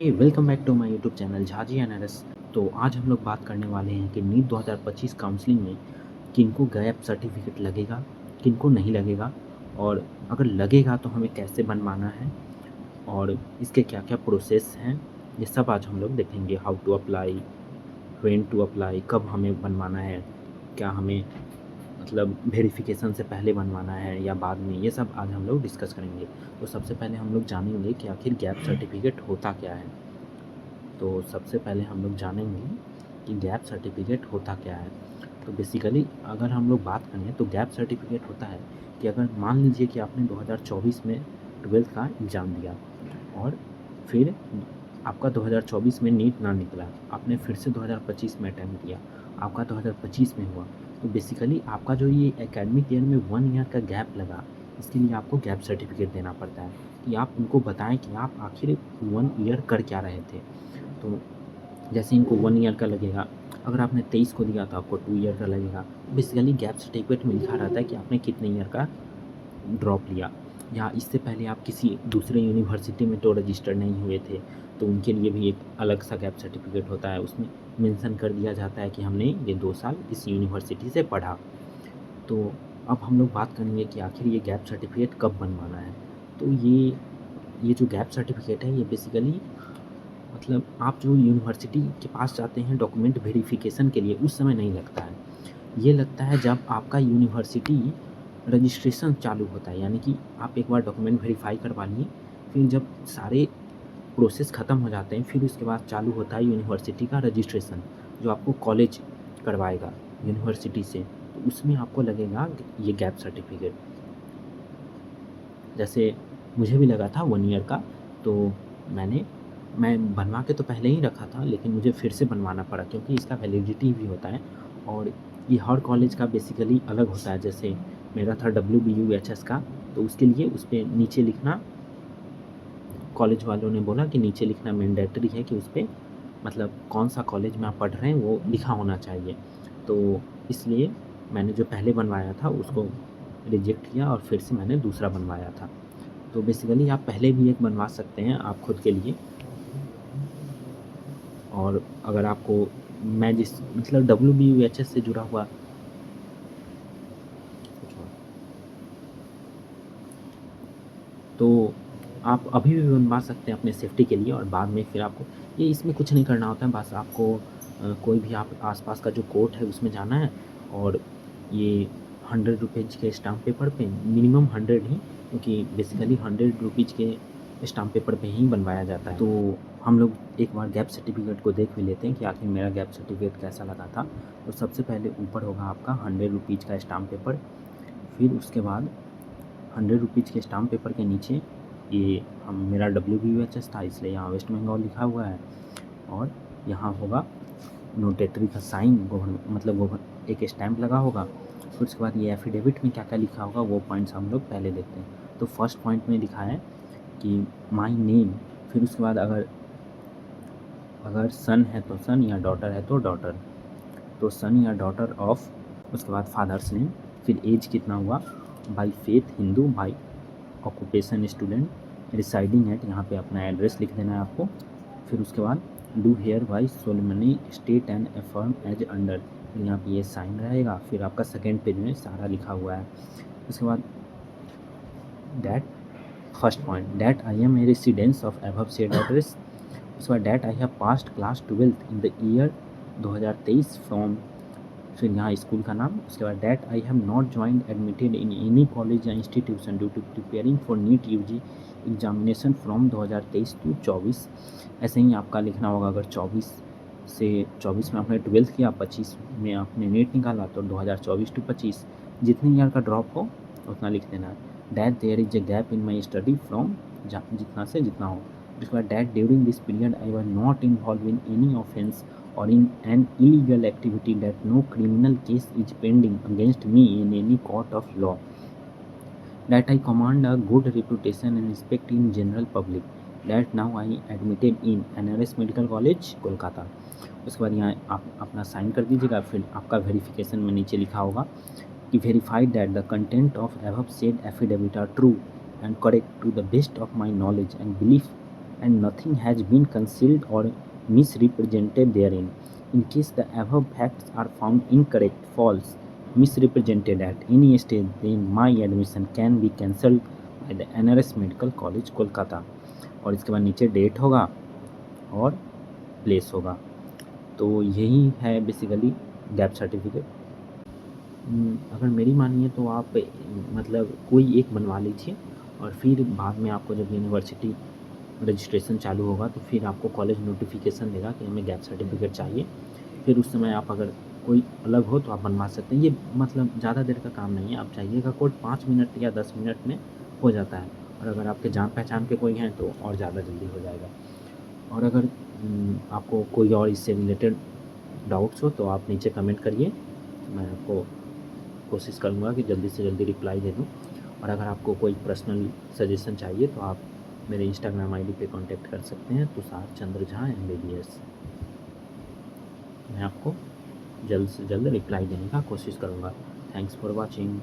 Welcome back to my YouTube channel Jhaji NRS. तो आज हम लोग बात करने वाले हैं कि नीट 2025 काउंसलिंग में किनको गैप सर्टिफिकेट लगेगा, किनको नहीं लगेगा, और अगर लगेगा तो हमें कैसे बनवाना है और इसके क्या क्या प्रोसेस हैं, ये सब आज हम लोग देखेंगे। How to apply, when to apply, कब हमें बनवाना है, क्या हमें मतलब वेरिफिकेशन से पहले बनवाना है या बाद में, ये सब आज हम लोग डिस्कस करेंगे। तो सबसे पहले हम लोग जानेंगे कि आखिर गैप सर्टिफिकेट होता क्या है। तो सबसे पहले हम लोग जानेंगे कि गैप सर्टिफिकेट होता क्या है। तो बेसिकली अगर हम लोग बात करें तो गैप सर्टिफिकेट होता है कि अगर मान लीजिए कि आपने 2024 में 12th का एग्ज़ाम दिया और फिर आपका 2024 में नीट ना निकला, आपने फिर से 2025 में अटेम्प्ट किया, आपका 2025 में हुआ, तो बेसिकली आपका जो ये एकेडमिक ईयर में 1 ईयर का गैप लगा, इसके लिए आपको गैप सर्टिफिकेट देना पड़ता है कि आप उनको बताएं कि आप आखिर 1 ईयर कर क्या रहे थे। तो जैसे इनको 1 ईयर का लगेगा, अगर आपने 23 को दिया तो आपको 2 ईयर का लगेगा। बेसिकली गैप सर्टिफिकेट में लिखा रहता है कि आपने कितने ईयर का ड्रॉप लिया, या इससे पहले आप किसी दूसरे यूनिवर्सिटी में तो रजिस्टर नहीं हुए थे, तो उनके लिए भी एक अलग सा गैप सर्टिफिकेट होता है। उसमें मेंशन कर दिया जाता है कि हमने ये 2 साल इस यूनिवर्सिटी से पढ़ा। तो अब हम लोग बात करेंगे कि आखिर ये गैप सर्टिफिकेट कब बनवाना है। तो ये जो गैप सर्टिफिकेट है, ये बेसिकली मतलब आप जो यूनिवर्सिटी के पास जाते हैं डॉक्यूमेंट वेरिफिकेशन के लिए, उस समय नहीं लगता है। ये लगता है जब आपका यूनिवर्सिटी रजिस्ट्रेशन चालू होता है, यानी कि आप एक बार डॉक्यूमेंट वेरीफाई करवा लिए, फिर जब सारे प्रोसेस ख़त्म हो जाते हैं, फिर उसके बाद चालू होता है यूनिवर्सिटी का रजिस्ट्रेशन, जो आपको कॉलेज करवाएगा यूनिवर्सिटी से। तो उसमें आपको लगेगा ये गैप सर्टिफिकेट। जैसे मुझे भी लगा था 1 ईयर का, तो मैं बनवा के तो पहले ही रखा था, लेकिन मुझे फिर से बनवाना पड़ा क्योंकि इसका वैलिडिटी भी होता है और ये हर कॉलेज का बेसिकली अलग होता है। जैसे मेरा था WBUHS का, तो उसके लिए उस पर नीचे लिखना, कॉलेज वालों ने बोला कि नीचे लिखना मैंडेटरी है कि उस पर मतलब कौन सा कॉलेज में आप पढ़ रहे हैं वो लिखा होना चाहिए। तो इसलिए मैंने जो पहले बनवाया था उसको रिजेक्ट किया और फिर से मैंने दूसरा बनवाया था। तो बेसिकली आप पहले भी एक बनवा सकते हैं आप खुद के लिए। और अगर आपको मैं जिस मतलब WBUHS से जुड़ा हुआ तो आप अभी भी बनवा सकते हैं अपने सेफ्टी के लिए, और बाद में फिर आपको ये इसमें कुछ नहीं करना होता है। बस आपको कोई भी आप आसपास का जो कोर्ट है उसमें जाना है, और ये 100 रुपीज़ के स्टाम्प पेपर पे, मिनिमम 100 ही, क्योंकि बेसिकली 100 रुपीज़ के स्टाम्प पेपर पे ही बनवाया जाता है। तो हम लोग एक बार गैप सर्टिफिकेट को देख भी लेते हैं कि आखिर मेरा गैप सर्टिफिकेट कैसा लगा था। तो सबसे पहले ऊपर होगा आपका 100 रुपीज़ का स्टाम्प पेपर, फिर उसके बाद 100 रुपीज़ के स्टाम्प पेपर के नीचे ये मेरा WBUHS था इसलिए यहाँ वेस्ट बंगाल लिखा हुआ है, और यहाँ होगा नोटेटरी का साइन, मतलब एक स्टैम्प लगा होगा। फिर उसके बाद ये एफिडेविट में क्या क्या लिखा होगा वो पॉइंट्स हम लोग पहले देखते हैं। तो फर्स्ट पॉइंट में लिखा है कि माई नेम, फिर उसके बाद अगर सन है तो सन, या डॉटर है तो डॉटर, तो सन या डॉटर ऑफ, उसके बाद फादर्स नेम, फिर एज कितना हुआ, by faith Hindu, by occupation student, residing at, यहाँ पे अपना एड्रेस लिख देना है आपको। फिर उसके बाद do hereby solemnly state and affirm as under, यहाँ पे ये साइन रहेगा। फिर आपका सेकेंड पेज में सारा लिखा हुआ है। उसके बाद that, first point, that I am a residence of above said address. उसके बाद that I have passed class 12th in the year 2023 from, फिर यहाँ स्कूल का नाम। उसके बाद that I have not joined admitted in any college या institution due to preparing for NEET UG examination from 2023 to 24। ऐसे ही आपका लिखना होगा, अगर 24 में आपने 12th किया, 25 में आपने नीट निकाला, तो 2024 to 25 जितने ईयर का ड्रॉप हो उतना लिख देना है। That there is a gap in my study from, जितना से जितना हो। उसके बाद that during this period I was not involve in any offence or in an illegal activity, that no criminal case is pending against me in any court of law, that I command a good reputation and respect in general public, that now I admitted in NRS Medical College Kolkata. उसके बाद यहाँ आप अपना sign कर दीजिएगा। फिर आपका verification में नीचे लिखा होगा कि verified that the content of above said affidavit are true and correct to the best of my knowledge and belief and nothing has been concealed or misrepresented therein. In case the above facts are found incorrect, false, misrepresented at any stage, then my admission can be cancelled by the NRS medical college Kolkata. और इसके बाद नीचे date होगा और place होगा। तो यही है बेसिकली गैप सर्टिफिकेट। अगर मेरी मानिए तो आप मतलब कोई एक बनवा लीजिए और फिर बाद में आपको जब यूनिवर्सिटी रजिस्ट्रेशन चालू होगा तो फिर आपको कॉलेज नोटिफिकेशन देगा कि हमें गैप सर्टिफिकेट चाहिए। फिर उस समय आप अगर कोई अलग हो तो आप बनवा सकते हैं। ये मतलब ज़्यादा देर का काम नहीं है, आप चाहिएगा कोड 5 मिनट या 10 मिनट में हो जाता है। और अगर आपके जान पहचान के कोई हैं तो और ज़्यादा जल्दी हो जाएगा। और अगर आपको कोई और इससे रिलेटेड डाउट्स हो तो आप नीचे कमेंट करिए, मैं आपको कोशिश करूँगा कि जल्दी से जल्दी रिप्लाई दे दूँ। और अगर आपको कोई पर्सनल सजेशन चाहिए तो आप मेरे इंस्टाग्राम आईडी पे कांटेक्ट कर सकते हैं, तुषार चंद्र झा MBBS। मैं आपको जल्द से जल्द रिप्लाई देने का कोशिश करूँगा। Thanks for watching.